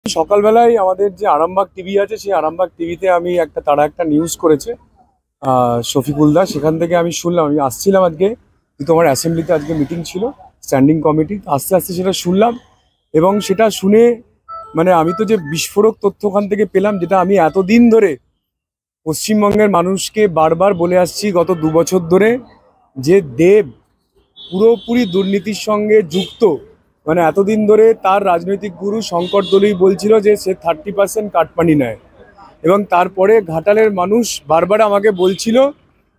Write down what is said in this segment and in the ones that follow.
সকালবেলায় আমাদের যে আরামবাগ টিভি আছে সেই আরামবাগ টিভিতে আমি তারা একটা নিউজ করেছে শফিকুল দা। সেখান থেকে আমি শুনলাম, আমি আসছিলাম আজকে, কিন্তু আমার অ্যাসেম্বলিতে আজকে মিটিং ছিল স্ট্যান্ডিং কমিটি, আস্তে আস্তে সেটা শুনলাম। এবং সেটা শুনে মানে আমি তো যে বিস্ফোরক তথ্য ওখান থেকে পেলাম, যেটা আমি এতদিন ধরে পশ্চিমবঙ্গের মানুষকে বারবার বলে আসছি গত 2 বছর ধরে, যে দেব পুরোপুরি দুর্নীতির সঙ্গে যুক্ত। মানে এতদিন ধরে তার রাজনৈতিক গুরু শঙ্কর দলুই বলছিল যে সে 30% কাটমানি নেয়, এবং তারপরে ঘাটালের মানুষ বারবার আমাকে বলছিল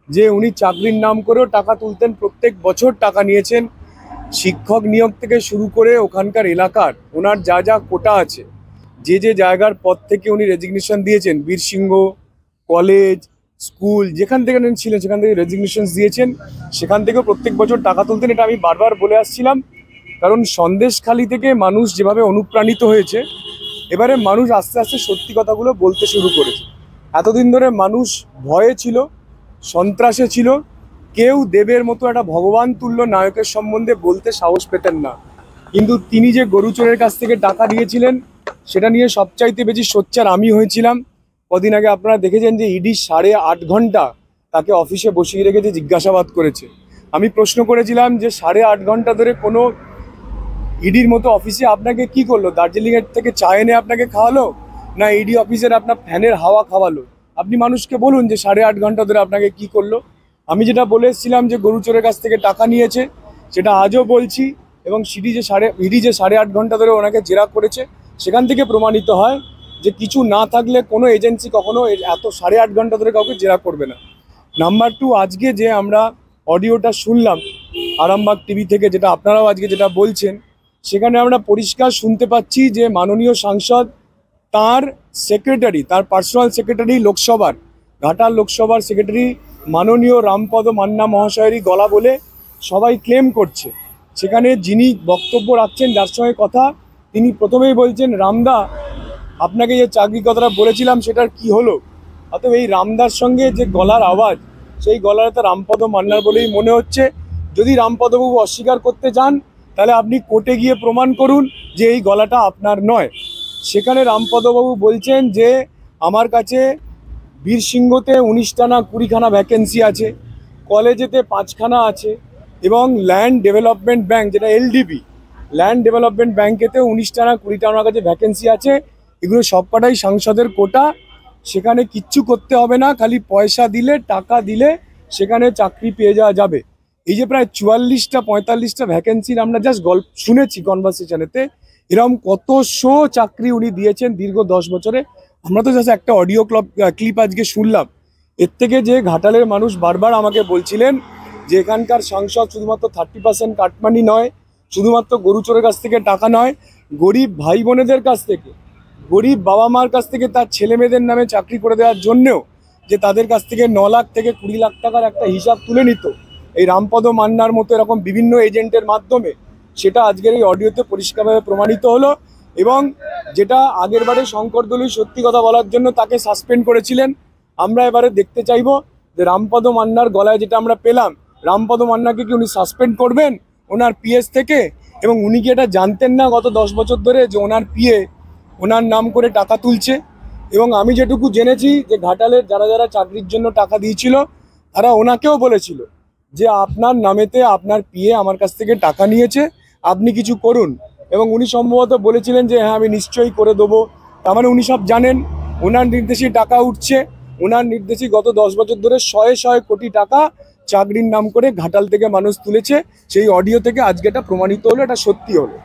যে উনি চাকরির নাম করেও টাকা তুলতেন, প্রত্যেক বছর টাকা নিয়েছেন। শিক্ষক নিয়োগ থেকে শুরু করে ওখানকার এলাকার ওনার যা যা কোটা আছে, যে যে জায়গার পদ থেকে উনি রেজিগনেশন দিয়েছেন, বীরসিংহ কলেজ, স্কুল, যেখান থেকে ছিলেন সেখান থেকে রেজিগনেশন দিয়েছেন, সেখান থেকেও প্রত্যেক বছর টাকা তুলতেন। এটা আমি বারবার বলে আসছিলাম, কারণ সন্দেশখালি থেকে মানুষ যেভাবে অনুপ্রাণিত হয়েছে, এবারে মানুষ আস্তে আস্তে সত্যি কথাগুলো বলতে শুরু করেছে। এতদিন ধরে মানুষ ভয়ে ছিল, সন্ত্রাসে ছিল, কেউ দেবের মতো একটা ভগবান তুল্য নায়কের সম্বন্ধে বলতে সাহস পেতেন না। কিন্তু তিনি যে গরুচোরের কাছ থেকে টাকা নিয়েছিলেন, সেটা নিয়ে সবচাইতে বেশি সোচ্চার আমি হয়েছিলাম। কদিন আগে আপনারা দেখেছেন যে ইডি 8.5 ঘন্টা তাকে অফিসে বসিয়ে রেখেছে, জিজ্ঞাসাবাদ করেছে। আমি প্রশ্ন করেছিলাম যে 8.5 ঘন্টা ধরে কোনো ইডির মতো অফিসে আপনাকে কি করলো? দার্জিলিংয়ের থেকে চা এনে আপনাকে খাওয়ালো, না ইডি অফিসের আপনার ফ্যানের হাওয়া খাওয়ালো? আপনি মানুষকে বলুন যে 8.5 ঘন্টা ধরে আপনাকে কি করলো। আমি যেটা বলে এসেছিলাম যে গরুচোরের কাছ থেকে টাকা নিয়েছে, সেটা আজও বলছি। এবং ইডি যে 8.5 ঘন্টা ধরে ওনাকে জেরা করেছে, সেখান থেকে প্রমাণিত হয় যে কিছু না থাকলে কোনো এজেন্সি কখনো এত 8.5 ঘন্টা ধরে কাউকে জেরা করবে না। নাম্বার 2, আজকে যে আমরা অডিওটা শুনলাম আরামবাগ টিভি থেকে, যেটা আপনারাও আজকে যেটা বলছেন, সেখানে আমরা পরিষ্কার শুনতে পাচ্ছি যে মাননীয় সাংসদ তার সেক্রেটারি, তার পার্সোনাল সেক্রেটারি, লোকসভার ঘাটাল লোকসভার সেক্রেটারি মাননীয় রামপদ মান্না মহাশয়েরই গলা বলে সবাই ক্লেম করছে। সেখানে যিনি বক্তব্য রাখছেন, যার সঙ্গে কথা, তিনি প্রথমেই বলছেন, রামদা আপনাকে যে চাকরির কথাটা বলেছিলাম সেটার কি হলো? অতএব এই রামদার সঙ্গে যে গলার আওয়াজ, সেই গলাটা রামপদ মান্নার বলেই মনে হচ্ছে। যদি রামপদবাবু অস্বীকার করতে চান, তাহলে আপনি কোর্টে গিয়ে প্রমাণ করুন যে এই গলাটা আপনার নয়। সেখানে রামপদবাবু বলছেন যে আমার কাছে বীরসিংহতে 19টা না 20খানা ভ্যাকেন্সি আছে, কলেজেতে 5খানা আছে, এবং ল্যান্ড ডেভেলপমেন্ট ব্যাংক, যেটা এলডিবি, ল্যান্ড ডেভেলপমেন্ট ব্যাংকেতে 19টা না 20টা আমার কাছে ভ্যাকেন্সি আছে। এগুলো সবকটাই সাংসদের কোটা, সেখানে কিচ্ছু করতে হবে না, খালি পয়সা দিলে, টাকা দিলে সেখানে চাকরি পেয়ে যাওয়া যাবে। এই যে প্রায় 44টা 45টা ভ্যাকেন্সির আমরা জাস্ট গল্প শুনেছি কনভারসেশনেতে, এরকম কত শো চাকরি উনি দিয়েছেন দীর্ঘ 10 বছরে। আমরা তো জাস্ট একটা অডিও ক্লিপ আজকে শুনলাম। এর থেকে যে ঘাটালের মানুষ বারবার আমাকে বলছিলেন যে এখানকার সাংসদ শুধুমাত্র 30% কাটমানি নয়, শুধুমাত্র গরুচোরের কাছ থেকে টাকা নয়, গরিব ভাই বোনেদের কাছ থেকে, গরিব বাবা মার কাছ থেকে তার ছেলে মেয়েদের নামে চাকরি করে দেওয়ার জন্যেও যে তাদের কাছ থেকে 9 লাখ থেকে 20 লাখ টাকার একটা হিসাব তুলে নিত এই রামপদ মান্নার মতো এরকম বিভিন্ন এজেন্টের মাধ্যমে, সেটা আজকের এই অডিওতে পরিষ্কারভাবে প্রমাণিত হলো। এবং যেটা আগের বারে শঙ্কর দলুই সত্যি কথা বলার জন্য তাকে সাসপেন্ড করেছিলেন, আমরা এবারে দেখতে চাইবো যে রামপদ মান্নার গলায় যেটা আমরা পেলাম, রামপদ মান্নাকে কি উনি সাসপেন্ড করবেন ওনার পিএস থেকে? এবং উনি কি এটা জানতেন না গত 10 বছর ধরে যে ওনার পিএ ওনার নাম করে টাকা তুলছে? এবং আমি যেটুকু জেনেছি যে ঘাটালের যারা যারা চাকরির জন্য টাকা দিয়েছিল, তারা ওনাকেও বলেছিল যে আপনার নামেতে আপনার পিএ আমার কাছ থেকে টাকা নিয়েছে, আপনি কিছু করুন। এবং উনি সম্ভবত বলেছিলেন যে হ্যাঁ আমি নিশ্চয়ই করে দেবো। তার মানে উনি সব জানেন, ওনার নির্দেশেই টাকা উঠছে, ওনার নির্দেশেই গত 10 বছর ধরে শয়ে শয়ে কোটি টাকা চাকরির নাম করে ঘাটাল থেকে মানুষ তুলেছে। সেই অডিও থেকে আজকে এটা প্রমাণিত হলো, এটা সত্যি হলো।